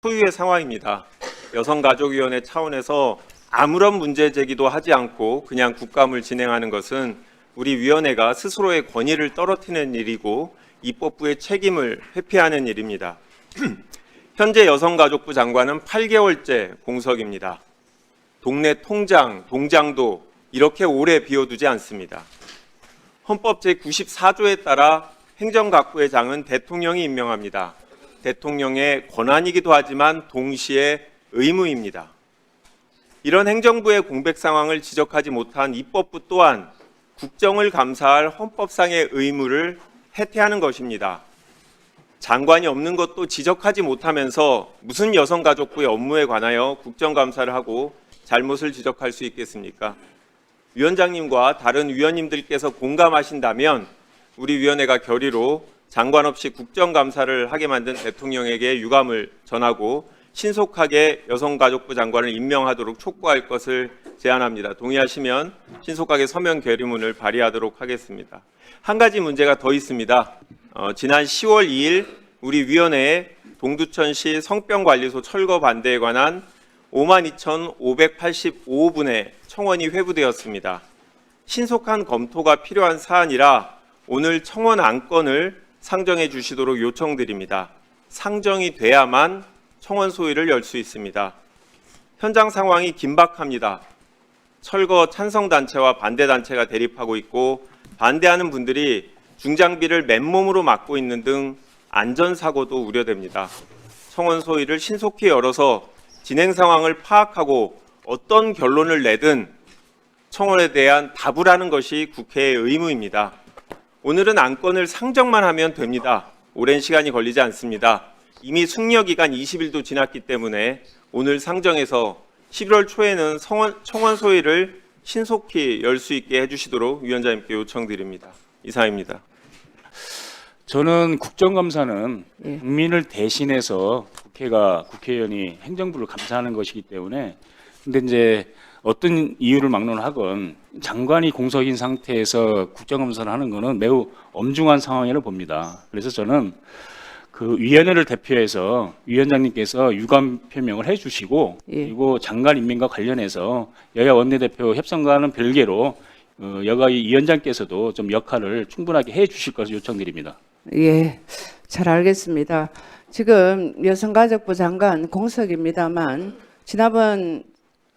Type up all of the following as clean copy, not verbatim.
초유의 상황입니다. 여성가족위원회 차원에서 아무런 문제 제기도 하지 않고 그냥 국감을 진행하는 것은 우리 위원회가 스스로의 권위를 떨어뜨리는 일이고 입법부의 책임을 회피하는 일입니다. 현재 여성가족부 장관은 8개월째 공석입니다. 동네 통장, 동장도 이렇게 오래 비워두지 않습니다. 헌법 제94조에 따라 행정각부의장은 대통령이 임명합니다. 대통령의 권한이기도 하지만 동시에 의무입니다. 이런 행정부의 공백 상황을 지적하지 못한 입법부 또한 국정을 감사할 헌법상의 의무를 해태하는 것입니다. 장관이 없는 것도 지적하지 못하면서 무슨 여성가족부의 업무에 관하여 국정감사를 하고 잘못을 지적할 수 있겠습니까? 위원장님과 다른 위원님들께서 공감하신다면 우리 위원회가 결의로 장관 없이 국정감사를 하게 만든 대통령에게 유감을 전하고 신속하게 여성가족부 장관을 임명하도록 촉구할 것을 제안합니다. 동의하시면 신속하게 서면 결의문을 발의하도록 하겠습니다. 한 가지 문제가 더 있습니다. 지난 10월 2일 우리 위원회에 동두천시 성병관리소 철거 반대에 관한 52,585분의 청원이 회부되었습니다. 신속한 검토가 필요한 사안이라 오늘 청원 안건을 상정해 주시도록 요청드립니다. 상정이 돼야만 청원 소위를 열 수 있습니다. 현장 상황이 긴박합니다. 철거 찬성단체와 반대단체가 대립하고 있고 반대하는 분들이 중장비를 맨몸으로 맡고 있는 등 안전사고도 우려됩니다. 청원 소위를 신속히 열어서 진행 상황을 파악하고 어떤 결론을 내든 청원에 대한 답을 하는 것이 국회의 의무입니다. 오늘은 안건을 상정만 하면 됩니다. 오랜 시간이 걸리지 않습니다. 이미 숙려기간 20일도 지났기 때문에 오늘 상정해서 11월 초에는 청원 소위를 신속히 열 수 있게 해주시도록 위원장님께 요청드립니다. 이상입니다. 저는 국정감사는 국민을 대신해서 국회의원이 행정부를 감사하는 것이기 때문에 근데 이제 어떤 이유를 막론하건 장관이 공석인 상태에서 국정감사를 하는 것은 매우 엄중한 상황이라고 봅니다. 그래서 저는 그 위원회를 대표해서 위원장님께서 유감 표명을 해주시고 그리고 장관 임명과 관련해서 여야 원내대표 협상과는 별개로 여가위 위원장께서도 좀 역할을 충분하게 해주실 것을 요청드립니다. 예, 잘 알겠습니다. 지금 여성가족부 장관 공석입니다만 지난번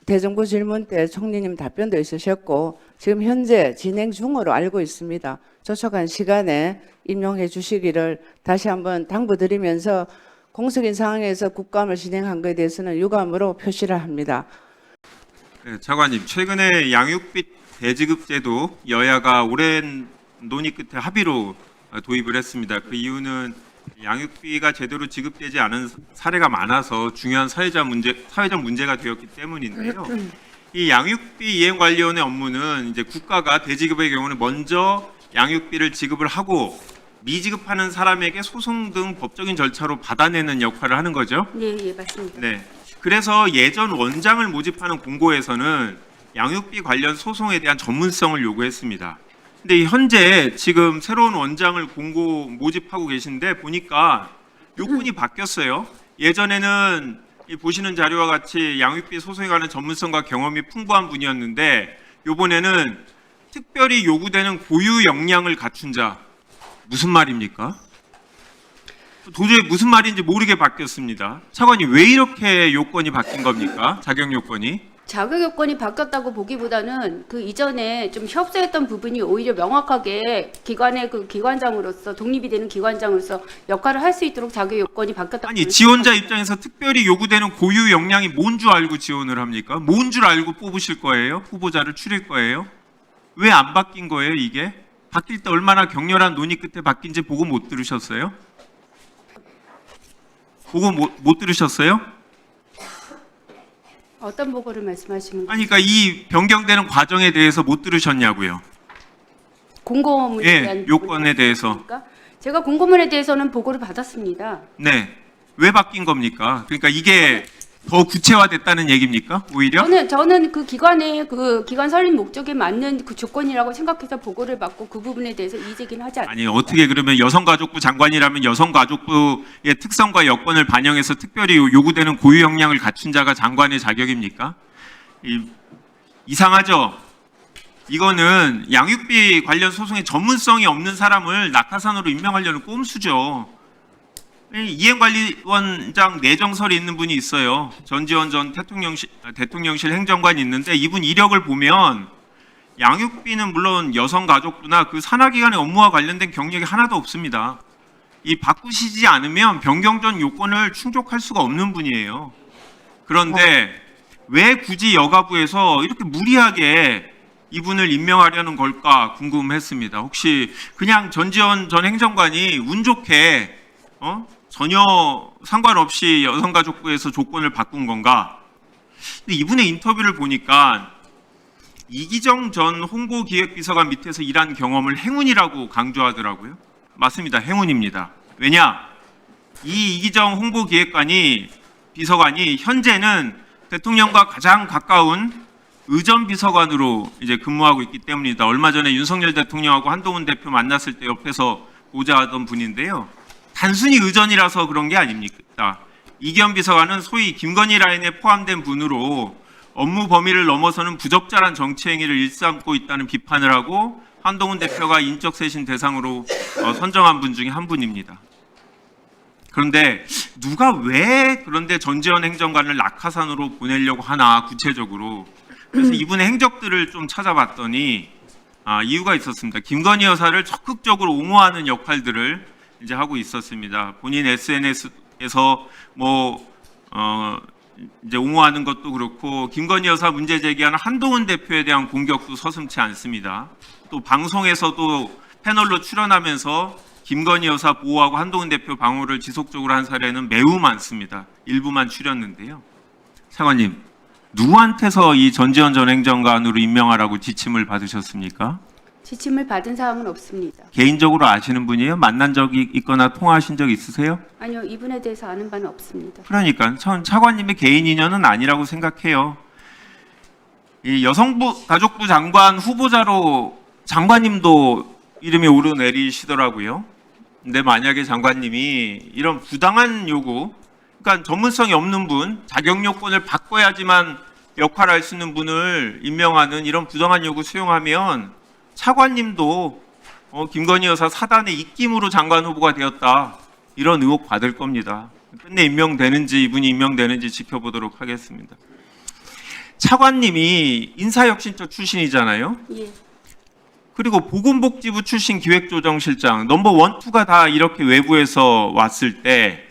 대정부 질문 때 총리님 답변도 있으셨고 지금 현재 진행 중으로 알고 있습니다. 조촉한 시간에 임명해 주시기를 다시 한번 당부드리면서 공석인 상황에서 국감을 진행한 것에 대해서는 유감으로 표시를 합니다. 네, 차관님, 최근에 양육비 대지급제도 여야가 오랜 논의 끝에 합의로 도입을 했습니다. 그 이유는 양육비가 제대로 지급되지 않은 사례가 많아서 중요한 사회적 문제가 되었기 때문인데요. 이 양육비 이행관리원의 업무는 이제 국가가 대지급의 경우는 먼저 양육비를 지급을 하고 미지급하는 사람에게 소송 등 법적인 절차로 받아내는 역할을 하는 거죠. 네, 맞습니다. 네. 그래서 예전 원장을 모집하는 공고에서는 양육비 관련 소송에 대한 전문성을 요구했습니다. 근데 현재 지금 새로운 원장을 공고 모집하고 계신데 보니까 요건이 바뀌었어요. 예전에는 이 보시는 자료와 같이 양육비 소송에 관한 전문성과 경험이 풍부한 분이었는데 이번에는 특별히 요구되는 고유 역량을 갖춘 자. 무슨 말입니까? 도저히 무슨 말인지 모르게 바뀌었습니다. 차관님, 왜 이렇게 요건이 바뀐 겁니까? 자격 요건이? 자격 요건이 바뀌었다고 보기보다는 그 이전에 좀 협소했던 부분이 오히려 명확하게 기관의 그 기관장으로서 독립이 되는 기관장으로서 역할을 할 수 있도록 자격 요건이 바뀌었다고. 아니, 지원자 입장에서 특별히 요구되는 고유 역량이 뭔 줄 알고 지원을 합니까? 뭔 줄 알고 뽑으실 거예요? 후보자를 추릴 거예요? 왜 안 바뀐 거예요, 이게? 바뀔 때 얼마나 격렬한 논의 끝에 바뀐지 보고 못 들으셨어요? 보고 못 들으셨어요? 어떤 보고를 말씀하시는 거예요? 아니, 그러니까 이 변경되는 과정에 대해서 못 들으셨냐고요? 공고문에 대한 요건에 대해서. 부분입니까? 제가 공고문에 대해서는 보고를 받았습니다. 네. 왜 바뀐 겁니까? 그러니까 이게 더 구체화됐다는 얘기입니까? 오히려? 저는 그 기관의 그 기관 설립 목적에 맞는 그 조건이라고 생각해서 보고를 받고 그 부분에 대해서 이의제기는 하지 않습니다. 아니 어떻게 그러면 여성가족부 장관이라면 여성가족부의 특성과 여건을 반영해서 특별히 요구되는 고유 역량을 갖춘 자가 장관의 자격입니까? 이상하죠? 이거는 양육비 관련 소송에 전문성이 없는 사람을 낙하산으로 임명하려는 꼼수죠. 이행관리원장 내정설이 있는 분이 있어요. 전지현 전 대통령실 행정관이 있는데 이분 이력을 보면 양육비는 물론 여성가족부나 그 산하기관의 업무와 관련된 경력이 하나도 없습니다. 이 바꾸시지 않으면 변경전 요건을 충족할 수가 없는 분이에요. 그런데 왜 굳이 여가부에서 이렇게 무리하게 이분을 임명하려는 걸까 궁금했습니다. 혹시 그냥 전지현 전 행정관이 운 좋게 전혀 상관없이 여성가족부에서 조건을 바꾼 건가? 근데 이분의 인터뷰를 보니까 이기정 전 홍보기획비서관 밑에서 일한 경험을 행운이라고 강조하더라고요. 맞습니다. 행운입니다. 왜냐? 이 이기정 비서관이 현재는 대통령과 가장 가까운 의전비서관으로 이제 근무하고 있기 때문이다. 얼마 전에 윤석열 대통령하고 한동훈 대표 만났을 때 옆에서 보좌하던 분인데요. 단순히 의전이라서 그런 게 아닙니까? 이기현 비서관은 소위 김건희 라인에 포함된 분으로 업무 범위를 넘어서는 부적절한 정치 행위를 일삼고 있다는 비판을 하고 한동훈 대표가 인적 쇄신 대상으로 선정한 분 중에 한 분입니다. 그런데 누가 왜 그런데 전지현 행정관을 낙하산으로 보내려고 하나 구체적으로. 그래서 이분의 행적들을 좀 찾아봤더니 이유가 있었습니다. 김건희 여사를 적극적으로 옹호하는 역할들을 이제 하고 있었습니다. 본인 SNS에서 이제 옹호하는 것도 그렇고 김건희 여사 문제 제기하는 한동훈 대표에 대한 공격도 서슴지 않습니다. 또 방송에서도 패널로 출연하면서 김건희 여사 보호하고 한동훈 대표 방어를 지속적으로 한 사례는 매우 많습니다. 일부만 추렸는데요. 차관님, 누구한테서 이 전지현 전 행정관으로 임명하라고 지침을 받으셨습니까? 지침을 받은 사항은 없습니다. 개인적으로 아시는 분이에요? 만난 적이 있거나 통화하신 적 있으세요? 아니요, 이분에 대해서 아는 바는 없습니다. 그러니까 전 차관님의 개인 인연은 아니라고 생각해요. 이 여성가족부 장관 후보자로 장관님도 이름이 오르내리시더라고요. 근데 만약에 장관님이 이런 부당한 요구, 그러니까 전문성이 없는 분, 자격 요건을 바꿔야지만 역할을 할 수 있는 분을 임명하는 이런 부당한 요구 수용하면 차관님도 김건희 여사 사단의 입김으로 장관 후보가 되었다. 이런 의혹 받을 겁니다. 끝내 이분이 임명되는지 지켜보도록 하겠습니다. 차관님이 인사혁신처 출신이잖아요. 예. 그리고 보건복지부 출신 기획조정실장 넘버 1, 2가 다 이렇게 외부에서 왔을 때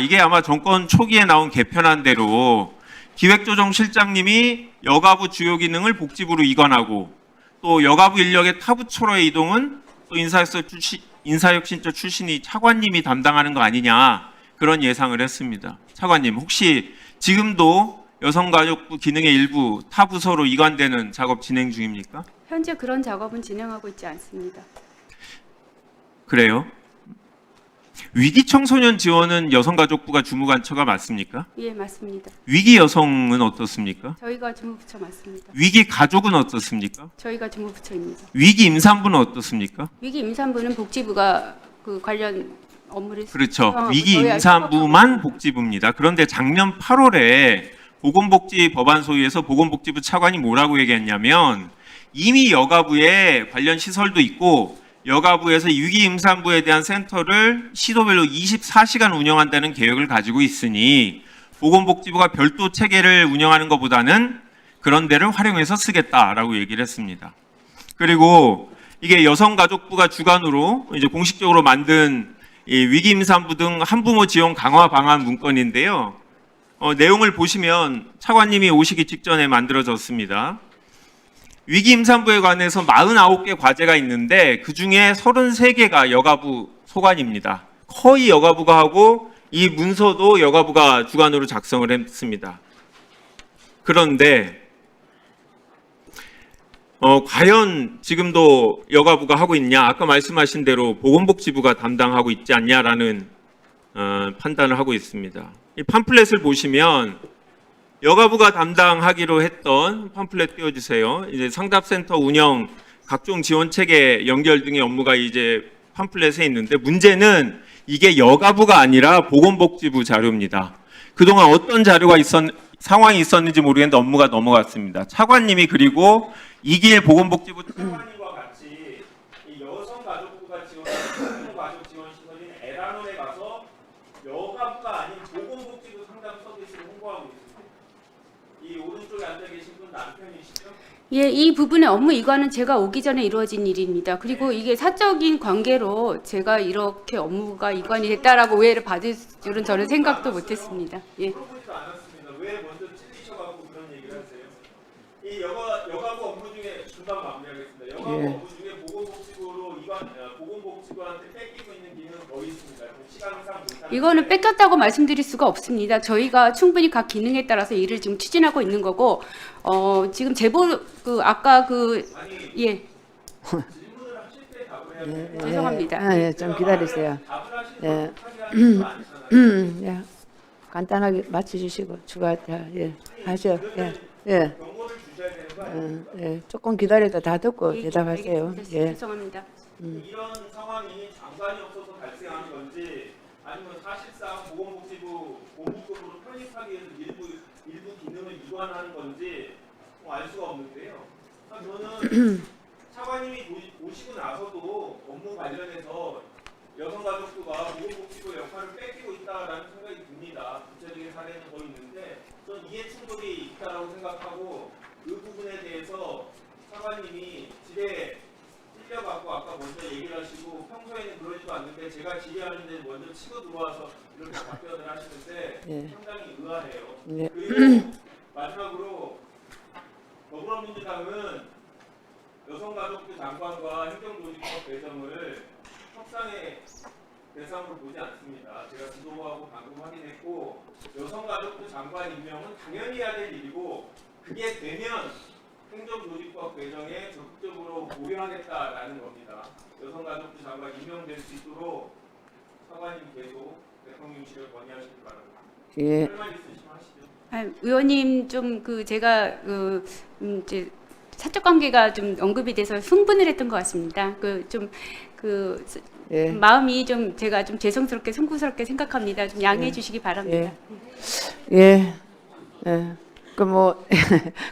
이게 아마 정권 초기에 나온 개편안대로 기획조정실장님이 여가부 주요 기능을 복지부로 이관하고 또 여가부 인력의 타 부처로의 이동은 또 인사혁신처 출신이 차관님이 담당하는 거 아니냐 그런 예상을 했습니다. 차관님 혹시 지금도 여성가족부 기능의 일부 타 부서로 이관되는 작업 진행 중입니까? 현재 그런 작업은 진행하고 있지 않습니다. 그래요? 위기청소년 지원은 여성가족부가 주무관처가 맞습니까? 예, 맞습니다. 위기여성은 어떻습니까? 저희가 주무부처 맞습니다. 위기가족은 어떻습니까? 저희가 주무부처입니다. 위기임산부는 어떻습니까? 위기 임산부는 복지부가 그 관련 업무를 그렇죠. 저희가 위기임산부만 복지부입니다. 그런데 작년 8월에 보건복지 법안 소위에서 보건복지부 차관이 뭐라고 얘기했냐면 이미 여가부에 관련 시설도 있고 여가부에서 위기임산부에 대한 센터를 시도별로 24시간 운영한다는 계획을 가지고 있으니 보건복지부가 별도 체계를 운영하는 것보다는 그런 데를 활용해서 쓰겠다라고 얘기를 했습니다. 그리고 이게 여성가족부가 주관으로 이제 공식적으로 만든 이 위기임산부 등 한부모 지원 강화 방안 문건인데요. 내용을 보시면 차관님이 오시기 직전에 만들어졌습니다. 위기임산부에 관해서 49개 과제가 있는데 그중에 33개가 여가부 소관입니다. 거의 여가부가 하고 이 문서도 여가부가 주관으로 작성을 했습니다. 그런데 과연 지금도 여가부가 하고 있냐? 아까 말씀하신 대로 보건복지부가 담당하고 있지 않냐라는 판단을 하고 있습니다. 이 팜플렛을 보시면 여가부가 담당하기로 했던 팜플렛 띄워주세요. 이제 상담센터 운영, 각종 지원 체계 연결 등의 업무가 이제 팜플렛에 있는데 문제는 이게 여가부가 아니라 보건복지부 자료입니다. 그동안 어떤 자료가 상황이 있었는지 모르겠는데 업무가 넘어갔습니다. 차관님이 그리고 이길 보건복지부 차관님과 같이 이 여성가족부가 지원하는 가족 지원 시설인 에라논에 가서 여가부가 아닌 보건복지부 상담 서비스를 홍보하고 있습니다. 이 오른쪽에 앉아 계신 분 남편이시죠? 예, 이 부분의 업무 이관은 제가 오기 전에 이루어진 일입니다. 그리고 이게 사적인 관계로 제가 이렇게 업무가 이관이 됐다라고 오해를 받을 줄은 저는 생각도 못했습니다. 예. 물어보지도 않았습니다. 왜 먼저 찔리셔가지고 그런 얘기를 하세요? 이 여가부 업무 중에 금방 마무리하겠습니다. 여가부 예. 업무 중에 보건복지부한테 뺏기고 있는 기능은 더 있습니다. 시간상 못하는 이거는 뺏겼다고 말씀드릴 수가 없습니다. 저희가 충분히 각 기능에 따라서 일을 지금 추진하고 있는 거고, 지금 제보 아까 예, 질문을 하실 때 답을 해야 돼요. 죄송합니다. 예, 좀 기다리세요. 답을 하실 예. 때 하지 않잖아요. 예. 간단하게 맞춰주시고 추가 예, 하죠. 예. 경고를 주셔야 되는 거 아니에요? 예. 조금 기다리다 다 듣고 대답하세요. 알겠습니다. 예. 죄송합니다. 이런 상황이 장관이 없어서 발생한 건지 아니면 사실상 보건복지부 본부급으로 편입하기 위해서 일부 기능을 이관하는 건지 알 수가 없는데요. 저는 차관님이 오시고 나서도 업무 관련해서 여성가족부가 보건복지부 역할을 뺏기고 있다라는 생각이 듭니다. 구체적인 사례는 더 있는데 저는 이해 충돌이 있다라고 생각하고 그 부분에 대해서 차관님이 집에 찔려갖고 아까 먼저 얘기를 하시고 평소에는 그러지도 않는데 제가 질의하는데 먼저 치고 들어와서 이렇게 답변을 하시는데 예. 상당히 의아해요. 예. 그리고 마지막으로 더불어민주당은 여성가족부 장관과 행정조직법 개정을 협상의 대상으로 보지 않습니다. 제가 지도부하고 방금 확인했고 여성가족부 장관 임명은 당연히 해야 될 일이고 그게 되면 행정조직법 개정에 적극적으로 고려하겠다라는 겁니다. 여성가족부 장관 임명될 수 있도록 차관님 계속 대통령실을 건의하시기 바랍니다. 예. 할 말 있으시면 하시죠. 의원님 좀 제가 이제 사적 관계가 좀 언급이 돼서 흥분을 했던 것 같습니다. 예. 마음이 좀 제가 좀 죄송스럽게 송구스럽게 생각합니다. 좀 양해해 주시기 바랍니다. 예. 예. 그 뭐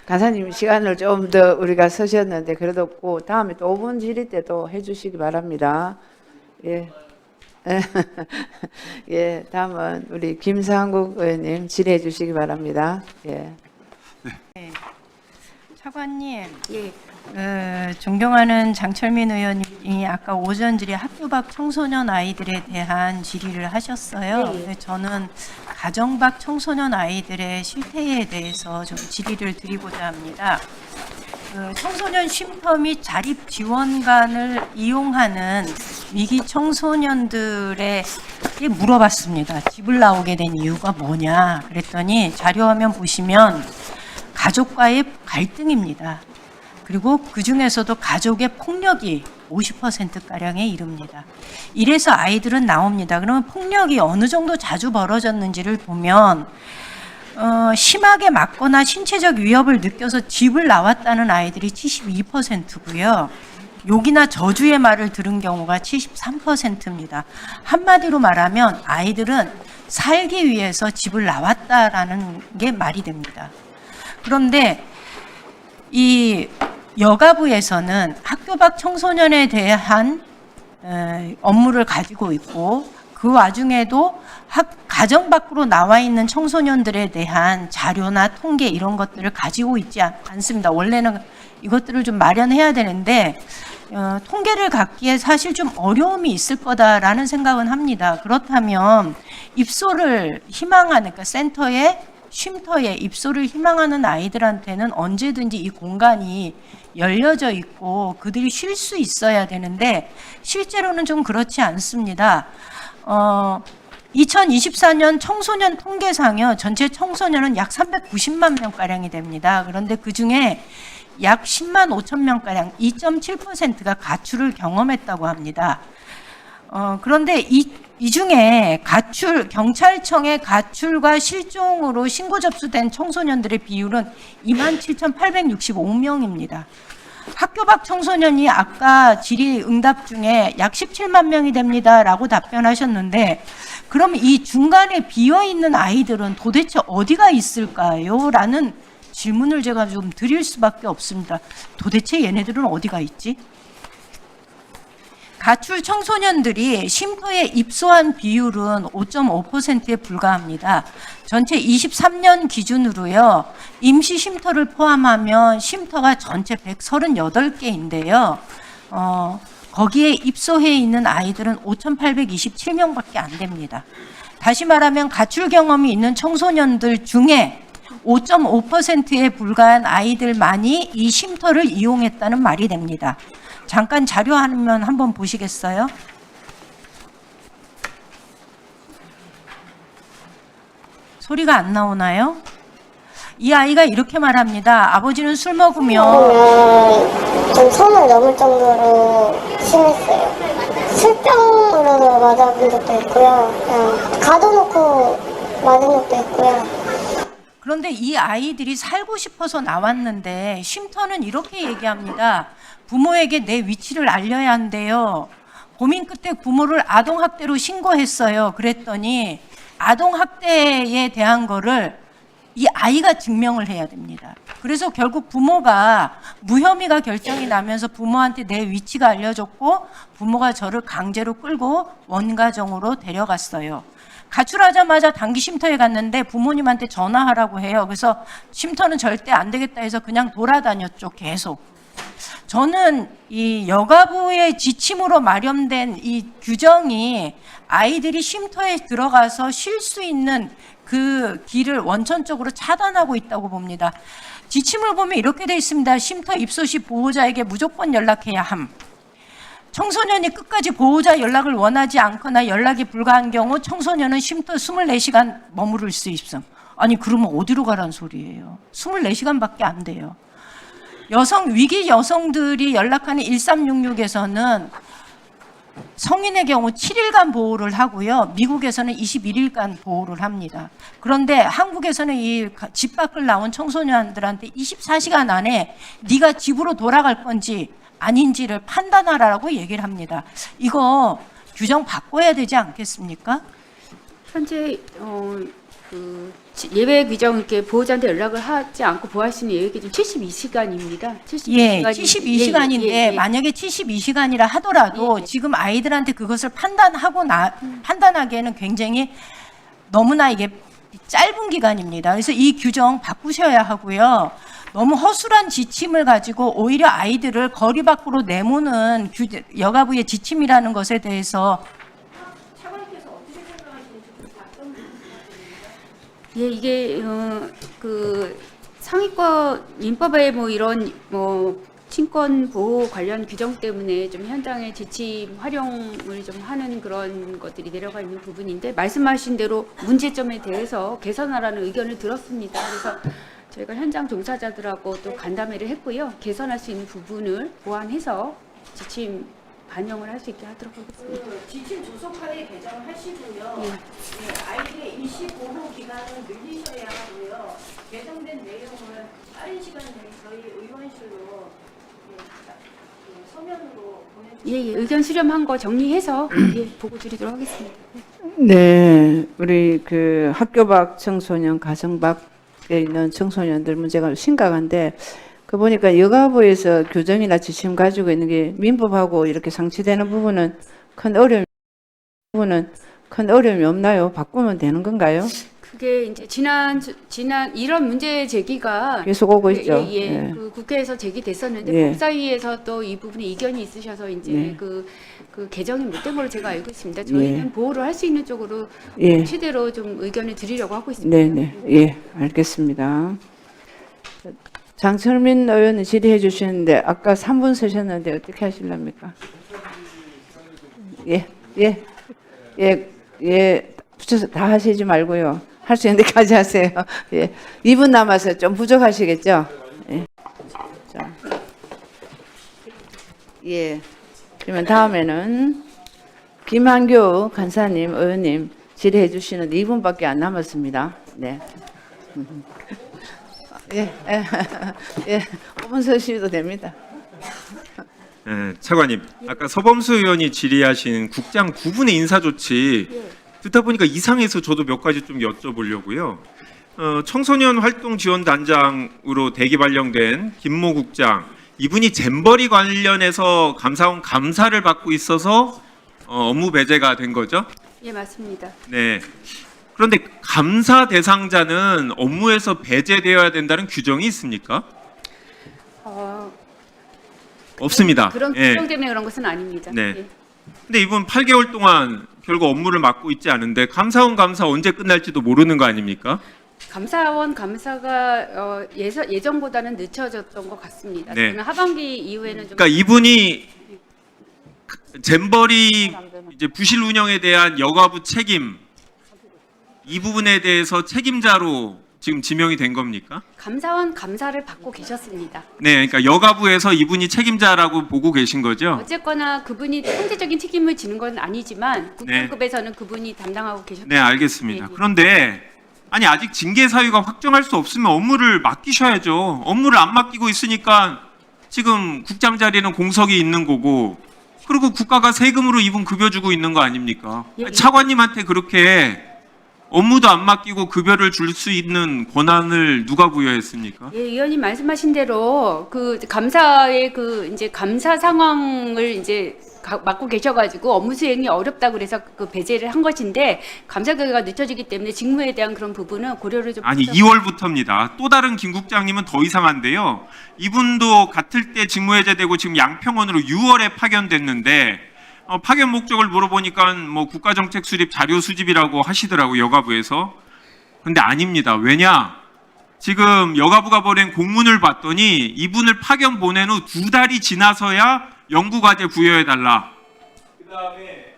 간사님 시간을 좀 더 우리가 쓰셨는데 그래도 그 다음에 또 5분 질의 때 또 해주시기 바랍니다. 예. 예. 다음은 우리 김상국 의원님 질의해 주시기 바랍니다. 예. 차관님, 예. 존경하는 장철민 의원님이 아까 오전 질의 학교 밖 청소년 아이들에 대한 질의를 하셨어요. 네. 근데 저는 가정 밖 청소년 아이들의 실태에 대해서 좀 질의를 드리고자 합니다. 청소년 쉼터 및 자립 지원관을 이용하는 위기 청소년들에게 물어봤습니다. 집을 나오게 된 이유가 뭐냐? 그랬더니 자료화면 보시면 가족과의 갈등입니다. 그리고 그 중에서도 가족의 폭력이 50%가량에 이릅니다. 이래서 아이들은 나옵니다. 그러면 폭력이 어느 정도 자주 벌어졌는지를 보면 심하게 맞거나 신체적 위협을 느껴서 집을 나왔다는 아이들이 72%고요. 욕이나 저주의 말을 들은 경우가 73%입니다. 한마디로 말하면 아이들은 살기 위해서 집을 나왔다라는 게 말이 됩니다. 그런데 이 여가부에서는 학교 밖 청소년에 대한 업무를 가지고 있고 그 와중에도 가정 밖으로 나와 있는 청소년들에 대한 자료나 통계 이런 것들을 가지고 있지 않습니다. 원래는 이것들을 좀 마련해야 되는데 통계를 갖기에 사실 좀 어려움이 있을 거다라는 생각은 합니다. 그렇다면 입소를 희망하는 그러니까 센터에 쉼터에 입소를 희망하는 아이들한테는 언제든지 이 공간이 열려져 있고 그들이 쉴 수 있어야 되는데 실제로는 좀 그렇지 않습니다. 2024년 청소년 통계상요 전체 청소년은 약 390만 명가량이 됩니다. 그런데 그중에 약 10만 5천 명가량 2.7%가 가출을 경험했다고 합니다. 그런데 이 중에 경찰청의 가출과 실종으로 신고 접수된 청소년들의 비율은 27,865명입니다. 학교 밖 청소년이 아까 질의응답 중에 약 17만 명이 됩니다라고 답변하셨는데, 그럼 이 중간에 비어있는 아이들은 도대체 어디가 있을까요? 라는 질문을 제가 좀 드릴 수밖에 없습니다. 도대체 얘네들은 어디가 있지? 가출 청소년들이 쉼터에 입소한 비율은 5.5%에 불과합니다. 전체 23년 기준으로요, 임시 쉼터를 포함하면 쉼터가 전체 138개인데요. 거기에 입소해 있는 아이들은 5,827명밖에 안 됩니다. 다시 말하면 가출 경험이 있는 청소년들 중에 5.5%에 불과한 아이들만이 이 쉼터를 이용했다는 말이 됩니다. 잠깐 자료 화면 한번 보시겠어요? 소리가 안 나오나요? 이 아이가 이렇게 말합니다. 아버지는 술 먹으면 좀 선을 넘을 정도로 심했어요. 술병으로도 맞아본 적도 있고요. 그냥 가둬놓고 맞은 적도 있고요. 그런데 이 아이들이 살고 싶어서 나왔는데 쉼터는 이렇게 얘기합니다. 부모에게 내 위치를 알려야 한대요. 고민 끝에 부모를 아동학대로 신고했어요. 그랬더니 아동학대에 대한 거를 이 아이가 증명을 해야 됩니다. 그래서 결국 부모가 무혐의가 결정이 나면서 부모한테 내 위치가 알려졌고 부모가 저를 강제로 끌고 원가정으로 데려갔어요. 가출하자마자 단기 쉼터에 갔는데 부모님한테 전화하라고 해요. 그래서 쉼터는 절대 안 되겠다 해서 그냥 돌아다녔죠, 계속. 저는 이 여가부의 지침으로 마련된 이 규정이 아이들이 쉼터에 들어가서 쉴 수 있는 그 길을 원천적으로 차단하고 있다고 봅니다. 지침을 보면 이렇게 되어 있습니다. 쉼터 입소 시 보호자에게 무조건 연락해야 함. 청소년이 끝까지 보호자 연락을 원하지 않거나 연락이 불가한 경우 청소년은 쉼터 24시간 머무를 수 있음. 아니 그러면 어디로 가란 소리예요? 24시간밖에 안 돼요. 위기 여성들이 연락하는 1366에서는 성인의 경우 7일간 보호를 하고요. 미국에서는 21일간 보호를 합니다. 그런데 한국에서는 이 집 밖을 나온 청소년들한테 24시간 안에 네가 집으로 돌아갈 건지 아닌지를 판단하라고 얘기를 합니다. 이거 규정 바꿔야 되지 않겠습니까? 현재 예외 규정 이렇게 보호자한테 연락을 하지 않고 보호할 수 있는 예외 규정 72시간입니다. 72시간인데 예. 만약에 72시간이라 하더라도 지금 아이들한테 그것을 판단하기에는 굉장히 너무나 이게 짧은 기간입니다. 그래서 이 규정 바꾸셔야 하고요. 너무 허술한 지침을 가지고 오히려 아이들을 거리 밖으로 내모는 여가부의 지침이라는 것에 대해서 예, 이게 그 상위권 민법의 뭐 이런 뭐 친권 보호 관련 규정 때문에 좀 현장의 지침 활용을 좀 하는 그런 것들이 내려가 있는 부분인데 말씀하신 대로 문제점에 대해서 개선하라는 의견을 들었습니다. 그래서 저희가 현장 종사자들하고 또 간담회를 했고요. 개선할 수 있는 부분을 보완해서 지침 반영을 할 수 있게 하도록 하겠습니다. 지침 조속하게 개정하시고요. 아이들의 일시 보호 기간을 늘리셔야 하고요. 개정된 내용을 빠른 시간 내에 저희 의원실로 서면으로 보내주시면 예, 의견 수렴한 거 정리해서 보고 드리도록 하겠습니다. 네, 우리 그 학교 밖 청소년, 가정 밖에 있는 청소년들 문제가 심각한데 그 보니까 여가부에서 규정이나 지침 가지고 있는 게 민법하고 이렇게 상치되는 부분은 큰 어려움이 없나요? 바꾸면 되는 건가요? 그게 이제 지난 이런 문제 제기가 계속 오고 있죠. 예. 그 국회에서 제기됐었는데 예. 법사위에서 또 이 부분에 이견이 있으셔서 이제 네. 그 개정이 못된 걸로 제가 알고 있습니다. 저희는 보호를 할 수 있는 쪽으로 예. 최대로 좀 의견을 드리려고 하고 있습니다. 네, 예, 알겠습니다. 장철민 의원은 질의해 주시는데 아까 3분 쓰셨는데 어떻게 하실랍니까? 붙여서 다 하시지 말고요. 할 수 있는 데까지 하세요. 예, 2분 남아서 좀 부족하시겠죠? 예. 자, 예. 그러면 다음에는 김한규 간사님, 의원님 질의해 주시는 2분밖에 안 남았습니다. 네. 예, 예, 예, 5분 서시도 됩니다. 네, 차관님, 아까 서범수 의원이 질의하신 국장 9분의 인사 조치 듣다 보니까 이상해서 저도 몇 가지 좀 여쭤보려고요. 청소년 활동 지원 단장으로 대기 발령된 김모 국장, 이분이 잼버리 관련해서 감사원 감사를 받고 있어서 업무 배제가 된 거죠? 예, 맞습니다. 네. 그런데 감사 대상자는 업무에서 배제되어야 된다는 규정이 있습니까? 없습니다. 그런 예. 규정 때문에 그런 것은 아닙니다. 네. 예. 근데 이분 8개월 동안 결국 업무를 맡고 있지 않은데 감사원 감사 언제 끝날지도 모르는 거 아닙니까? 감사원 감사가 예정보다는 늦춰졌던 것 같습니다. 네. 저는 하반기 이후에는 좀 그러니까 이분이 잼버리 이제 부실 운영에 대한 여가부 책임 이 부분에 대해서 책임자로 지금 지명이 된 겁니까? 감사원 감사를 받고 계셨습니다. 네, 그러니까 여가부에서 이분이 책임자라고 보고 계신 거죠? 어쨌거나 그분이 통제적인 책임을 지는 건 아니지만 네. 국장급에서는 그분이 담당하고 계셨습니다. 네, 알겠습니다. 예, 예. 그런데 아니 아직 징계 사유가 확정할 수 없으면 업무를 맡기셔야죠. 업무를 안 맡기고 있으니까 지금 국장 자리는 공석이 있는 거고, 그리고 국가가 세금으로 이분 급여 주고 있는 거 아닙니까? 예, 예. 차관님한테 그렇게 업무도 안 맡기고 급여를 줄 수 있는 권한을 누가 부여했습니까? 예, 의원님 말씀하신 대로 그 감사의 그 이제 감사 상황을 이제 맡고 계셔가지고 업무 수행이 어렵다 그래서 그 배제를 한 것인데 감사 결과가 늦춰지기 때문에 직무에 대한 그런 부분은 고려를 좀 아니 해서 2월부터입니다. 또 다른 김 국장님은 더 이상한데요. 이분도 같을 때 직무해제되고 지금 양평원으로 6월에 파견됐는데 파견 목적을 물어보니까 뭐 국가정책 수립 자료 수집이라고 하시더라고 여가부에서. 근데 아닙니다. 왜냐? 지금 여가부가 보낸 공문을 봤더니 이분을 파견 보낸 후 2달이 지나서야 연구과제 부여해달라. 그 다음에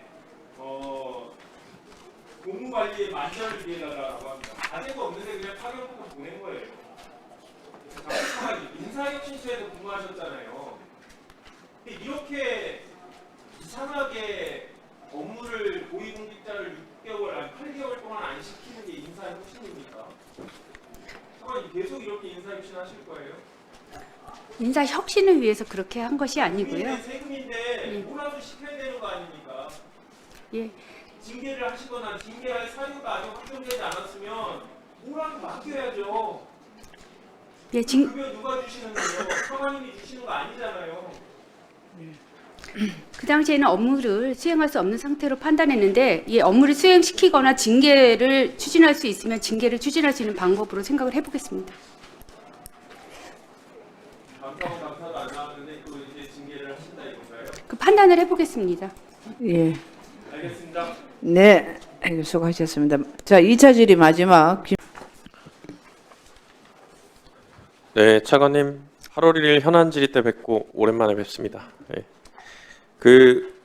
공무관리에 만전을 기해달라고 합니다. 과제가 없는데 그냥 파견 보낸 거예요. 인사혁신처에서 근무하셨잖아요. 근데 이렇게 이상하게 업무를 고위공직자를 6개월, 아니 8개월 동안 안 시키는 게 인사혁신입니까? 차관님 계속 이렇게 인사혁신 하실 거예요? 인사 혁신을 위해서 그렇게 한 것이 아니고요. 국민의 세금인데 뭐라도 시켜야 되는 거 아닙니까? 예. 징계를 하시거나 징계할 사유가 아직 확정되지 않았으면 뭐라도 맡겨야죠. 예, 급여 누가 주시는 거예요? 차관님이 주시는 거 아니잖아요. 그 당시에는 업무를 수행할 수 없는 상태로 판단했는데 이 업무를 수행시키거나 징계를 추진할 수 있으면 징계를 추진할 수 있는 방법으로 생각을 해보겠습니다. 감사원 감사도 안 나왔는데 또 이제 징계를 하신다 이건가요? 그 판단을 해보겠습니다. 예, 알겠습니다. 네, 수고하셨습니다. 자, 2차 질의 마지막. 네, 차관님 8월 1일 현안 질의 때 뵙고 오랜만에 뵙습니다. 네. 그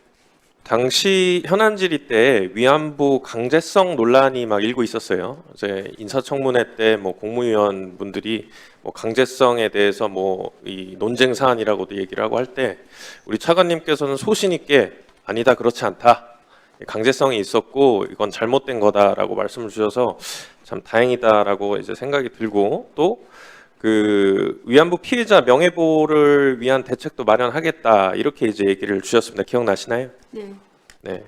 당시 현안 질의 때 위안부 강제성 논란이 막 일고 있었어요. 이제 인사청문회 때 뭐 국무위원 분들이 뭐 강제성에 대해서 뭐 이 논쟁 사안이라고도 얘기를 하고 할 때 우리 차관님께서는 소신 있게 아니다 그렇지 않다. 강제성이 있었고 이건 잘못된 거다라고 말씀을 주셔서 참 다행이다라고 이제 생각이 들고 또 그 위안부 피해자 명예보호를 위한 대책도 마련하겠다 이렇게 이제 얘기를 주셨습니다. 기억나시나요? 네. 네.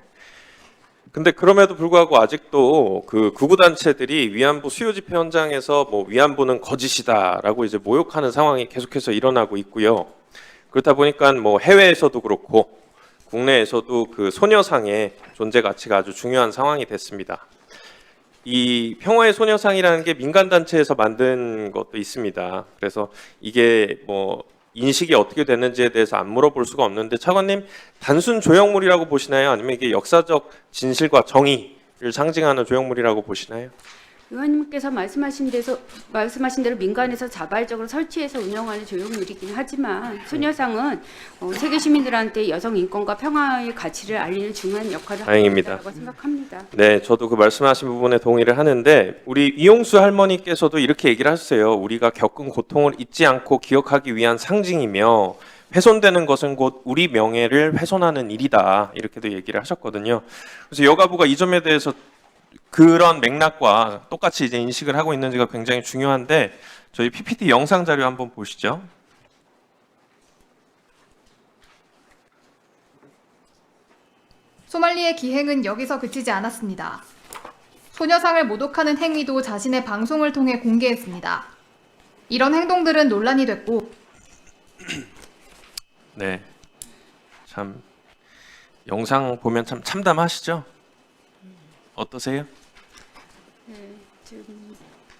근데 그럼에도 불구하고 아직도 그 구구 단체들이 위안부 수요 집회 현장에서 뭐 위안부는 거짓이다라고 이제 모욕하는 상황이 계속해서 일어나고 있고요. 그렇다 보니까 뭐 해외에서도 그렇고 국내에서도 그 소녀상의 존재 가치가 아주 중요한 상황이 됐습니다. 이 평화의 소녀상이라는 게 민간 단체에서 만든 것도 있습니다. 그래서 이게 뭐 인식이 어떻게 됐는지에 대해서 안 물어볼 수가 없는데 차관님 단순 조형물이라고 보시나요? 아니면 이게 역사적 진실과 정의를 상징하는 조형물이라고 보시나요? 의원님께서 말씀하신 대로 민간에서 자발적으로 설치해서 운영하는 조형물이긴 하지만 소녀상은 세계 시민들한테 여성 인권과 평화의 가치를 알리는 중요한 역할을 하고 다행입니다. 있다고 생각합니다. 네, 저도 그 말씀하신 부분에 동의를 하는데 우리 이용수 할머니께서도 이렇게 얘기를 하셨어요. 우리가 겪은 고통을 잊지 않고 기억하기 위한 상징이며 훼손되는 것은 곧 우리 명예를 훼손하는 일이다. 이렇게도 얘기를 하셨거든요. 그래서 여가부가 이 점에 대해서 그런 맥락과 똑같이 이제 인식을 하고 있는지가 굉장히 중요한데 저희 PPT 영상 자료 한번 보시죠. 소말리의 기행은 여기서 그치지 않았습니다. 소녀상을 모독하는 행위도 자신의 방송을 통해 공개했습니다. 이런 행동들은 논란이 됐고 네, 참 영상 보면 참 참담하시죠? 어떠세요? 네, 지금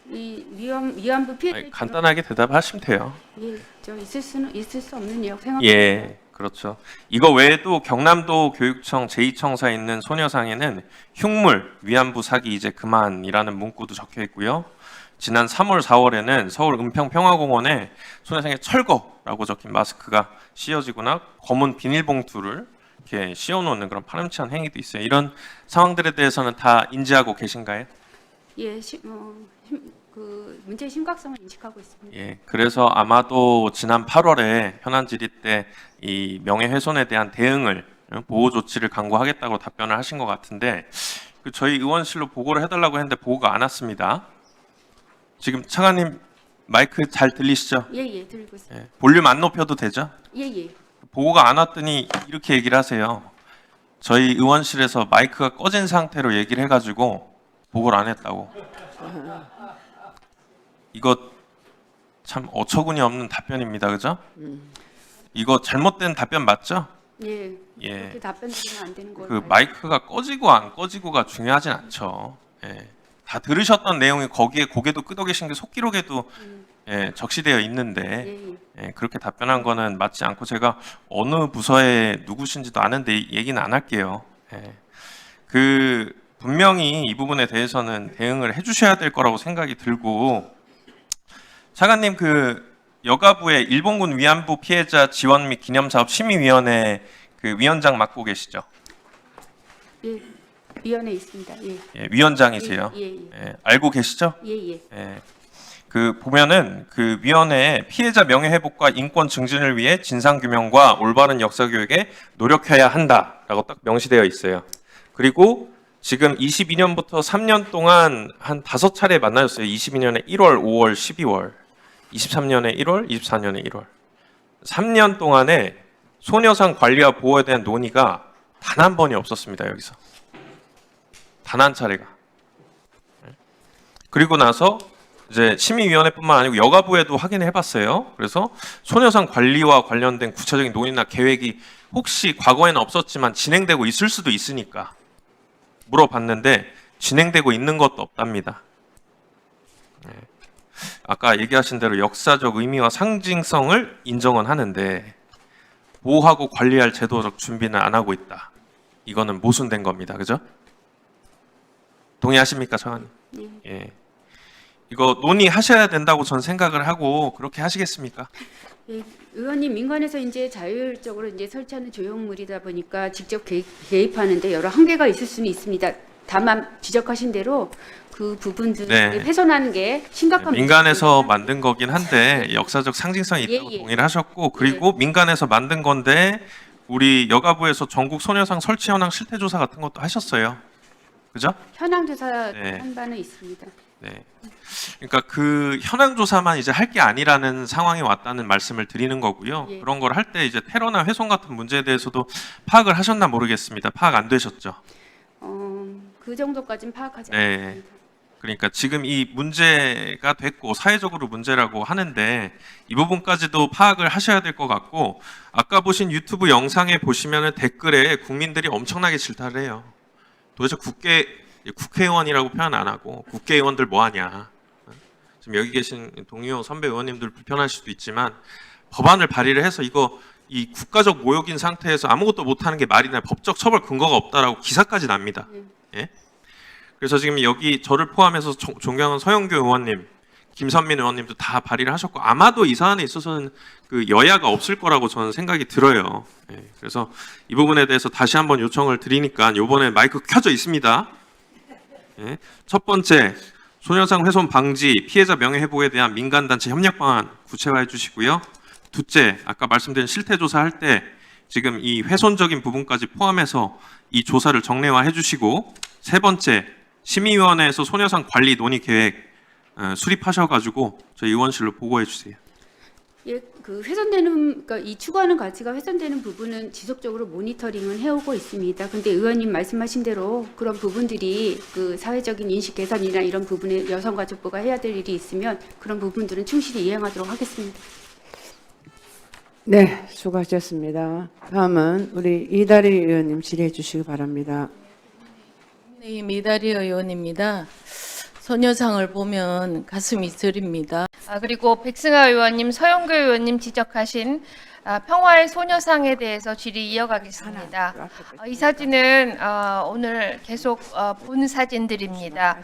이 위안부 피해 아니, 간단하게 대답하시면 돼요. 예, 저 있을 수 없는 일이라고 생각합니다. 예, 그렇죠. 이거 외에도 경남도 교육청 제2청사에 있는 소녀상에는 흉물, 위안부 사기 이제 그만이라는 문구도 적혀 있고요. 지난 3월, 4월에는 서울 은평평화공원에 소녀상에 철거라고 적힌 마스크가 씌워지거나 검은 비닐봉투를 이렇게 씌워놓는 그런 파렴치한 행위도 있어요. 이런 상황들에 대해서는 다 인지하고 계신가요? 예, 그 문제의 심각성을 인식하고 있습니다. 예, 그래서 아마도 지난 8월에 현안 질의 때 이 명예훼손에 대한 대응을 보호 조치를 강구하겠다고 답변을 하신 것 같은데 그 저희 의원실로 보고를 해달라고 했는데 보고가 안 왔습니다. 지금 차관님 마이크 잘 들리시죠? 예, 들고 있습니다. 예, 볼륨 안 높여도 되죠? 예. 보고가 안 왔더니 이렇게 얘기를 하세요. 저희 의원실에서 마이크가 꺼진 상태로 얘기를 해가지고 보고를 안 했다고. 이거 참 어처구니 없는 답변입니다, 그죠? 이거 잘못된 답변 맞죠? 예. 예. 그렇게 답변 드리면 안 되는 거예요. 그 마이크가 꺼지고 안 꺼지고가 중요하진 않죠. 예. 다 들으셨던 내용이 거기에 고개도 끄덕이신 게 속기록에도 예, 적시되어 있는데 예, 그렇게 답변한 거는 맞지 않고 제가 어느 부서의 누구신지도 아는데 얘기는 안 할게요. 예. 그 분명히 이 부분에 대해서는 대응을 해주셔야 될 거라고 생각이 들고 차관님 그 여가부의 일본군 위안부 피해자 지원 및 기념사업 심의위원회 그 위원장 맡고 계시죠? 예. 위원회에 있습니다. 예. 예, 위원장이세요. 예. 예, 알고 계시죠? 예. 예. 그 보면은 그 위원회에 피해자 명예 회복과 인권 증진을 위해 진상 규명과 올바른 역사 교육에 노력해야 한다라고 딱 명시되어 있어요. 그리고 지금 22년부터 3년 동안 한 5차례 만나셨어요. 22년에 1월, 5월, 12월, 23년에 1월, 24년에 1월. 3년 동안에 소녀상 관리와 보호에 대한 논의가 단 한 번이 없었습니다. 여기서. 단 한 차례가. 그리고 나서 이제 심의위원회뿐만 아니고 여가부에도 확인해 봤어요. 그래서 소녀상 관리와 관련된 구체적인 논의나 계획이 혹시 과거에는 없었지만 진행되고 있을 수도 있으니까 물어봤는데 진행되고 있는 것도 없답니다. 네. 아까 얘기하신 대로 역사적 의미와 상징성을 인정은 하는데 보호하고 관리할 제도적 준비는 안 하고 있다. 이거는 모순된 겁니다. 그죠? 동의하십니까, 차관님? 예. 예. 이거 논의하셔야 된다고 전 생각을 하고 그렇게 하시겠습니까? 예, 의원님 민간에서 이제 자율적으로 이제 설치하는 조형물이다 보니까 직접 개입하는데 여러 한계가 있을 수는 있습니다. 다만 지적하신 대로 그 부분들을 네. 훼손하는 게 심각한 민간에서 문제입니다. 만든 거긴 한데 역사적 상징성이 있다고 예. 동의를 하셨고 그리고 민간에서 만든 건데 우리 여가부에서 전국 소녀상 설치 현황 실태 조사 같은 것도 하셨어요. 그죠? 현황 조사 네. 한 바는 있습니다. 네. 그러니까 그 현황 조사만 이제 할 게 아니라는 상황이 왔다는 말씀을 드리는 거고요. 예. 그런 걸 할 때 이제 테러나 훼손 같은 문제에 대해서도 파악을 하셨나 모르겠습니다. 파악 안 되셨죠? 그 정도까지는 파악하지 네. 않습니다. 그러니까 지금 이 문제가 됐고 사회적으로 문제라고 하는데 이 부분까지도 파악을 하셔야 될 것 같고 아까 보신 유튜브 영상에 보시면은 댓글에 국민들이 엄청나게 질타를 해요. 도대체 국회의원이라고 표현 안 하고 국회의원들 뭐 하냐. 지금 여기 계신 동의호 선배 의원님들 불편할 수도 있지만 법안을 발의를 해서 이거 이 국가적 모욕인 상태에서 아무것도 못하는 게 말이나 법적 처벌 근거가 없다라고 기사까지 납니다. 예? 그래서 지금 여기 저를 포함해서 존경하는 서영교 의원님, 김선민 의원님도 다 발의를 하셨고 아마도 이 사안에 있어서는 그 여야가 없을 거라고 저는 생각이 들어요. 예, 그래서 이 부분에 대해서 다시 한번 요청을 드리니까 이번에 마이크 켜져 있습니다. 예, 첫 번째, 소녀상 훼손 방지, 피해자 명예 회복에 대한 민간단체 협력 방안 구체화해 주시고요. 둘째, 아까 말씀드린 실태 조사할 때 지금 이 훼손적인 부분까지 포함해서 이 조사를 정례화해 주시고, 세 번째, 심의위원회에서 소녀상 관리 논의 계획 수립하셔가지고 저희 의원실로 보고해 주세요. 예, 그 훼손되는, 그러니까 이 추구하는 가치가 훼손되는 부분은 지속적으로 모니터링은 해오고 있습니다. 근데 의원님 말씀하신 대로 그런 부분들이 그 사회적인 인식 개선이나 이런 부분에 여성가족부가 해야 될 일이 있으면 그런 부분들은 충실히 이행하도록 하겠습니다. 네, 수고하셨습니다. 다음은 우리 이다리 의원님 질의해 주시기 바랍니다. 네, 미다리 의원입니다. 소녀상을 보면 가슴이 저립니다. 그리고 백승아 의원님, 서영교 의원님 지적하신 평화의 소녀상에 대해서 질의 이어가겠습니다. 이 사진은 오늘 계속 본 사진들입니다.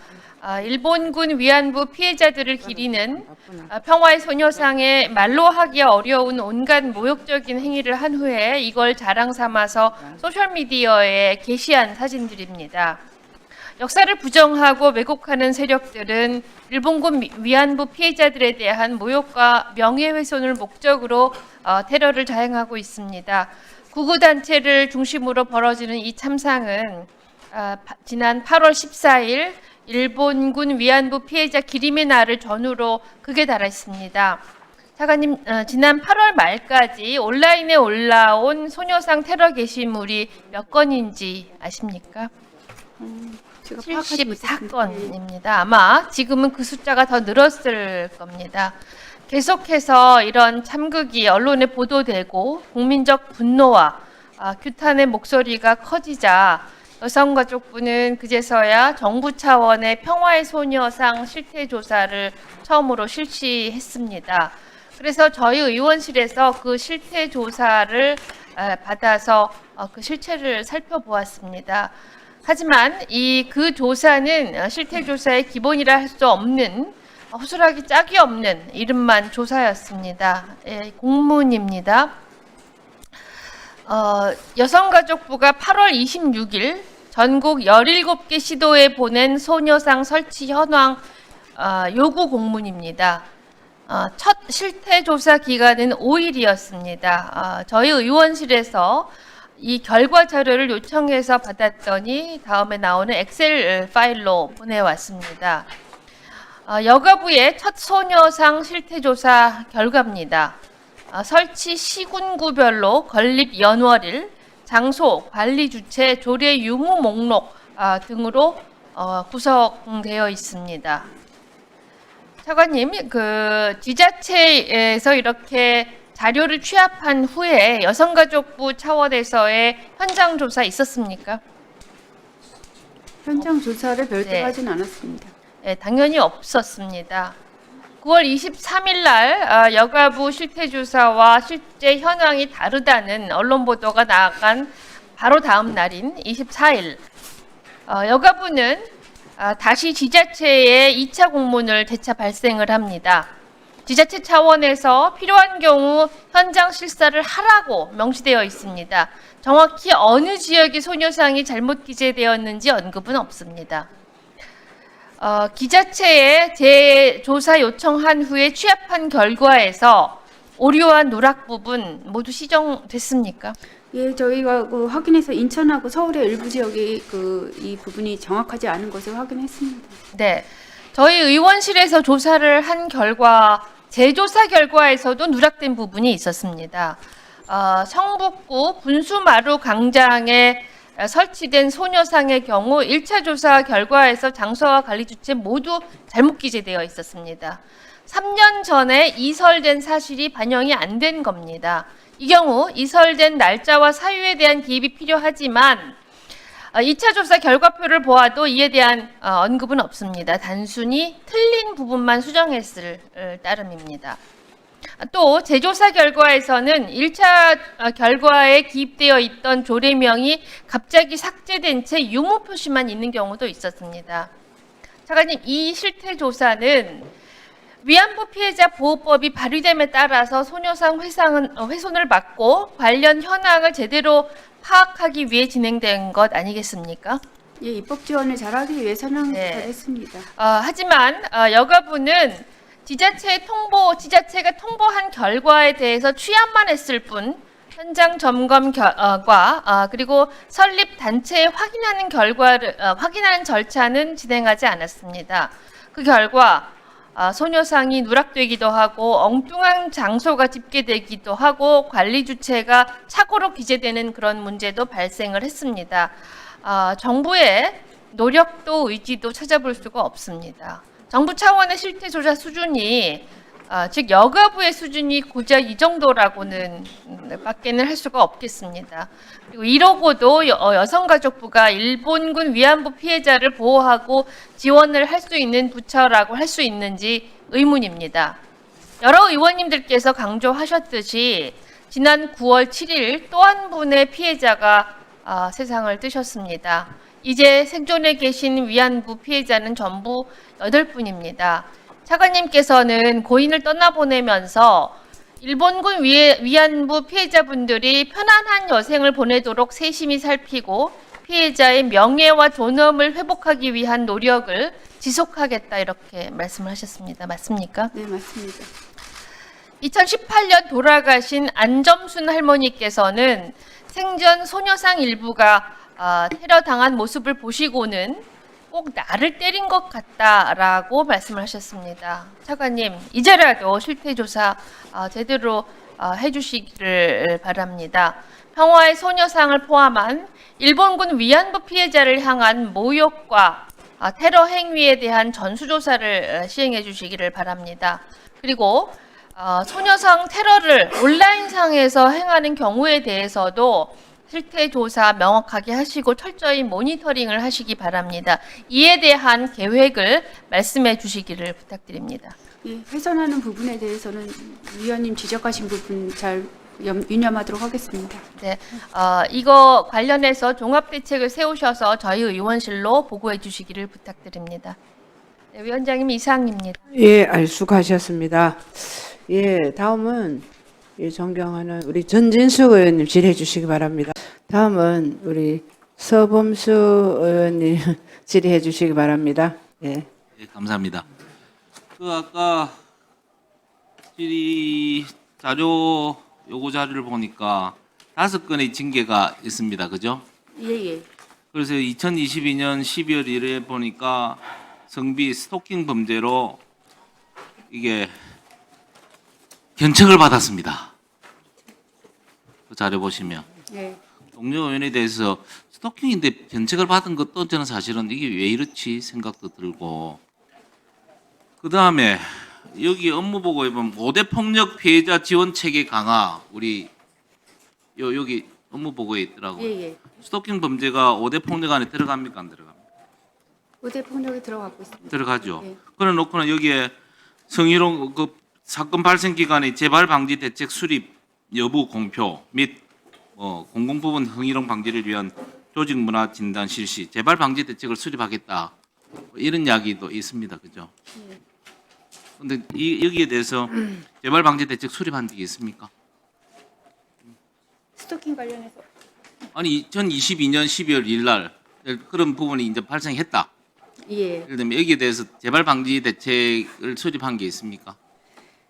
일본군 위안부 피해자들을 기리는 평화의 소녀상에 말로 하기 어려운 온갖 모욕적인 행위를 한 후에 이걸 자랑 삼아서 소셜미디어에 게시한 사진들입니다. 역사를 부정하고 왜곡하는 세력들은 일본군 위안부 피해자들에 대한 모욕과 명예훼손을 목적으로 테러를 자행하고 있습니다. 구구단체를 중심으로 벌어지는 이 참상은 지난 8월 14일 일본군 위안부 피해자 기림의 날을 전후로 극에 달했습니다. 차관님, 지난 8월 말까지 온라인에 올라온 소녀상 테러 게시물이 몇 건인지 아십니까? 제가 파악하지 못했습니다. 74건입니다. 아마 지금은 그 숫자가 더 늘었을 겁니다. 계속해서 이런 참극이 언론에 보도되고 국민적 분노와 규탄의 목소리가 커지자 여성가족부는 그제서야 정부 차원의 평화의 소녀상 실태 조사를 처음으로 실시했습니다. 그래서 저희 의원실에서 그 실태 조사를 받아서 그 실체를 살펴보았습니다. 하지만 그 조사는 실태 조사의 기본이라 할 수 없는 허술하기 짝이 없는 이름만 조사였습니다. 공문입니다. 여성가족부가 8월 26일 전국 17개 시도에 보낸 소녀상 설치 현황 요구 공문입니다. 첫 실태 조사 기간은 5일이었습니다. 저희 의원실에서 이 결과 자료를 요청해서 받았더니 다음에 나오는 엑셀 파일로 보내왔습니다. 여가부의 첫 소녀상 실태조사 결과입니다. 설치 시군구별로 건립 연월일, 장소, 관리 주체, 조례 유무 목록 등으로 구성되어 있습니다. 차관님, 그 지자체에서 이렇게 자료를 취합한 후에 여성가족부 차원에서의 현장 조사 있었습니까? 현장 조사를 별도로 네. 하진 않았습니다. 네, 당연히 없었습니다. 9월 23일 날 여가부 실태조사와 실제 현황이 다르다는 언론 보도가 나간 바로 다음 날인 24일 여가부는 다시 지자체에 2차 공문을 재차 발생을 합니다. 지자체 차원에서 필요한 경우 현장 실사를 하라고 명시되어 있습니다. 정확히 어느 지역의 소녀상이 잘못 기재되었는지 언급은 없습니다. 기자체에 재조사 요청한 후에 취합한 결과에서 오류와 누락 부분 모두 시정됐습니까? 예, 저희가 그 확인해서 인천하고 서울의 일부 지역이 이 부분이 정확하지 않은 것을 확인했습니다. 네, 저희 의원실에서 조사를 한 결과 재조사 결과에서도 누락된 부분이 있었습니다. 성북구 분수마루 광장에 설치된 소녀상의 경우 1차 조사 결과에서 장소와 관리 주체 모두 잘못 기재되어 있었습니다. 3년 전에 이설된 사실이 반영이 안 된 겁니다. 이 경우 이설된 날짜와 사유에 대한 기입이 필요하지만 2차 조사 결과표를 보아도 이에 대한 언급은 없습니다. 단순히 틀린 부분만 수정했을 따름입니다. 또 재조사 결과에서는 1차 결과에 기입되어 있던 조례명이 갑자기 삭제된 채 유무 표시만 있는 경우도 있었습니다. 차관님, 이 실태 조사는 위안부 피해자 보호법이 발의됨에 따라서 소녀상 훼손을 막고 관련 현황을 제대로 파악하기 위해 진행된 것 아니겠습니까? 예, 입법 지원을 잘하기 위해서는 네. 잘했습니다. 하지만 여가부는 지자체가 통보한 결과에 대해서 취합만 했을 뿐 현장 점검 결과 그리고 설립 단체에 확인하는 절차는 진행하지 않았습니다. 그 결과 소녀상이 누락되기도 하고 엉뚱한 장소가 집계되기도 하고 관리 주체가 착오로 기재되는 그런 문제도 발생을 했습니다. 정부의 노력도 의지도 찾아볼 수가 없습니다. 정부 차원의 실태 조사 수준이 즉 여가부의 수준이 고작 이 정도라고는 밖에는 할 수가 없겠습니다. 그리고 이러고도 여성가족부가 일본군 위안부 피해자를 보호하고 지원을 할 수 있는 부처라고 할 수 있는지 의문입니다. 여러 의원님들께서 강조하셨듯이 지난 9월 7일 또 한 분의 피해자가 세상을 뜨셨습니다. 이제 생존해 계신 위안부 피해자는 전부 8분입니다. 차관님께서는 고인을 떠나보내면서 일본군 위안부 피해자분들이 편안한 여생을 보내도록 세심히 살피고 피해자의 명예와 존엄을 회복하기 위한 노력을 지속하겠다 이렇게 말씀을 하셨습니다. 맞습니까? 네, 맞습니다. 2018년 돌아가신 안점순 할머니께서는 생전 소녀상 일부가 테러 당한 모습을 보시고는 꼭 나를 때린 것 같다라고 말씀을 하셨습니다. 차관님, 이제라도 실태조사 제대로 해주시기를 바랍니다. 평화의 소녀상을 포함한 일본군 위안부 피해자를 향한 모욕과 테러 행위에 대한 전수조사를 시행해 주시기를 바랍니다. 그리고 소녀상 테러를 온라인상에서 행하는 경우에 대해서도 실태 조사 명확하게 하시고 철저히 모니터링을 하시기 바랍니다. 이에 대한 계획을 말씀해 주시기를 부탁드립니다. 예, 훼손하는 부분에 대해서는 위원님 지적하신 부분 잘 유념하도록 하겠습니다. 네, 이거 관련해서 종합대책을 세우셔서 저희 의원실로 보고해 주시기를 부탁드립니다. 네, 위원장님 이상입니다. 예, 수고하셨습니다. 예, 다음은 존경하는 우리 전진숙 의원님 질의해 주시기 바랍니다. 다음은 우리 서범수 의원님 질의해 주시기 바랍니다. 예. 네, 감사합니다. 아까 질의 자료 요구 자료를 보니까 5건의 징계가 있습니다. 그죠? 예. 그래서 2022년 12월 1일에 보니까 성비 스토킹 범죄로 이게 견책을 받았습니다. 그 자료 보시면 예. 동료 의원에 대해서 스토킹인데 견책을 받은 것도 저는 사실은 이게 왜 이렇지 생각도 들고, 그 다음에 여기 업무보고에 보면 5대 폭력 피해자 지원 체계 강화, 우리 여기 업무보고에 있더라고요. 예. 스토킹 범죄가 5대 폭력 안에 들어갑니까 안 들어갑니까? 의대 폭력이 들어가고 있습니다. 들어가죠. 예. 그래 놓고는 여기에 성희롱 그 사건 발생 기간의 재발 방지 대책 수립 여부 공표 및 공공부문 성희롱 방지를 위한 조직 문화 진단 실시, 재발 방지 대책을 수립하겠다, 이런 이야기도 있습니다. 그죠? 근데 여기에 대해서 재발 방지 대책 수립한 게 있습니까? 스토킹 관련해서 아니 2022년 12월 1일 날 그런 부분이 이제 발생했다. 예. 예를 들면 여기에 대해서 재발 방지 대책을 수립한 게 있습니까?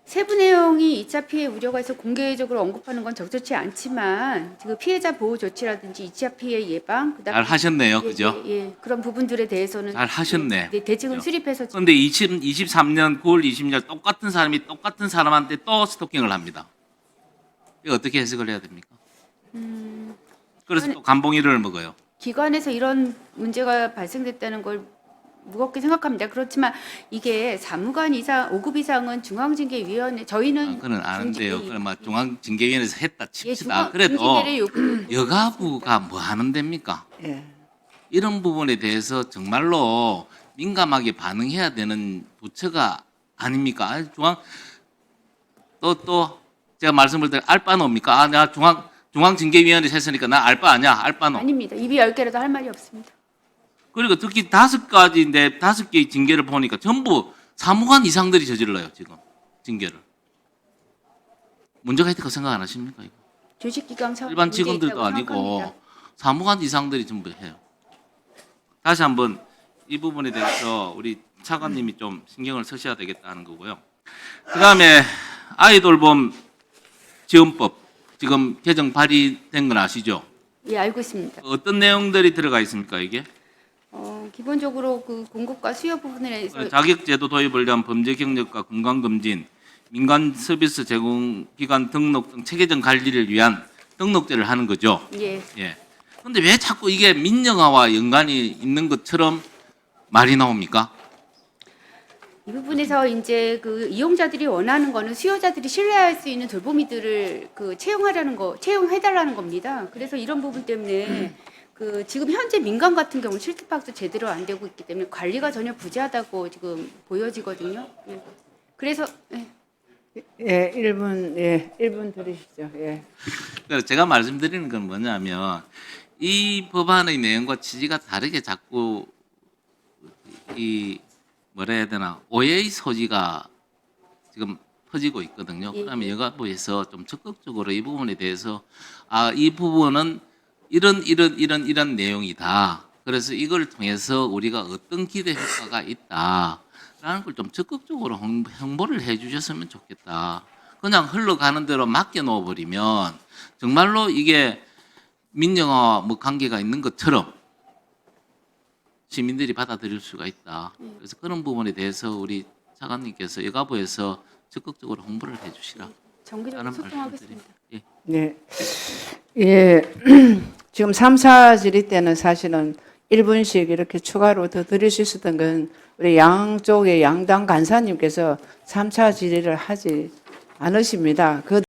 세부 내용이 2차 피해 우려가 있어 공개적으로 언급하는 건 적절치 않지만 그 피해자 보호 조치라든지 2차 피해 예방, 그다음에 잘 하셨네요. 그죠? 예. 그런 부분들에 대해서는 잘 하셨네. 네, 대책을 그죠? 수립해서 그런데 23년 9월 20일 똑같은 사람이 똑같은 사람한테 또 스토킹을 합니다. 이거 어떻게 해석을 해야 됩니까? 그래서 또 감봉일을 먹어요. 기관에서 이런 문제가 발생됐다는 걸 무겁게 생각합니다. 그렇지만 이게 사무관 이상, 5급 이상은 중앙징계위원회, 저희는 그건 아는데요. 중징계- 그럼 중앙징계위원회에서 했다 예, 칩시다. 그래도 중징계를 요구. 여가부가 뭐 하는 데입니까? 예. 이런 부분에 대해서 정말로 민감하게 반응해야 되는 부처가 아닙니까? 또 제가 말씀을 드린 알바노입니까? 내가 중앙징계위원회에서 했으니까 나 알바 아니야? 알바노. 아닙니다. 입이 10개라도 할 말이 없습니다. 그리고 특히 5가지인데 5개의 징계를 보니까 전부 사무관 이상들이 저질러요. 지금 징계를. 문제가 있다고 생각 안 하십니까? 이거? 조직기강 차원 일반 문제 직원들도 있다고 아니고 생각합니다. 사무관 이상들이 전부 해요. 다시 한번 이 부분에 대해서 우리 차관님이 좀 신경을 쓰셔야 되겠다는 거고요. 그다음에 아이돌봄 지원법 지금 개정 발의된 건 아시죠? 예, 알고 있습니다. 어떤 내용들이 들어가 있습니까 이게? 기본적으로 그 공급과 수요 부분에 대해서 자격제도 도입을 위한 범죄 경력과 건강검진, 민간 서비스 제공 기관 등록 등 체계적 관리를 위한 등록제를 하는 거죠. 예, 예. 그런데 왜 자꾸 이게 민영화와 연관이 있는 것처럼 말이 나옵니까? 이 부분에서 이제 그 이용자들이 원하는 거는 수요자들이 신뢰할 수 있는 돌보미들을 그 채용해달라는 겁니다. 그래서 이런 부분 때문에 그 지금 현재 민간 같은 경우 실태파악도 제대로 안 되고 있기 때문에 관리가 전혀 부재하다고 지금 보여지거든요. 예. 그래서 예. 예, 1분 들으시죠. 예. 그래서 제가 말씀드리는 건 뭐냐면 이 법안의 내용과 취지가 다르게 자꾸 이 뭐라 해야 되나 오해의 소지가 지금 퍼지고 있거든요. 예. 그러면 여가부에서 좀 적극적으로 이 부분에 대해서 이 부분은 이런 내용이다. 그래서 이걸 통해서 우리가 어떤 기대 효과가 있다라는 걸 좀 적극적으로 홍보를 해주셨으면 좋겠다. 그냥 흘러가는 대로 맡겨놓아 버리면 정말로 이게 민영화와 뭐 관계가 있는 것처럼 시민들이 받아들일 수가 있다. 그래서 그런 부분에 대해서 우리 차관님께서 여가부에서 적극적으로 홍보를 해주시라. 정기적으로 라는 소통하겠습니다. 예. 네. 예. 지금 3, 4 질의 때는 사실은 1분씩 이렇게 추가로 더 드릴 수 있었던 건 우리 양쪽의 양당 간사님께서 3차 질의를 하지 않으십니다. 그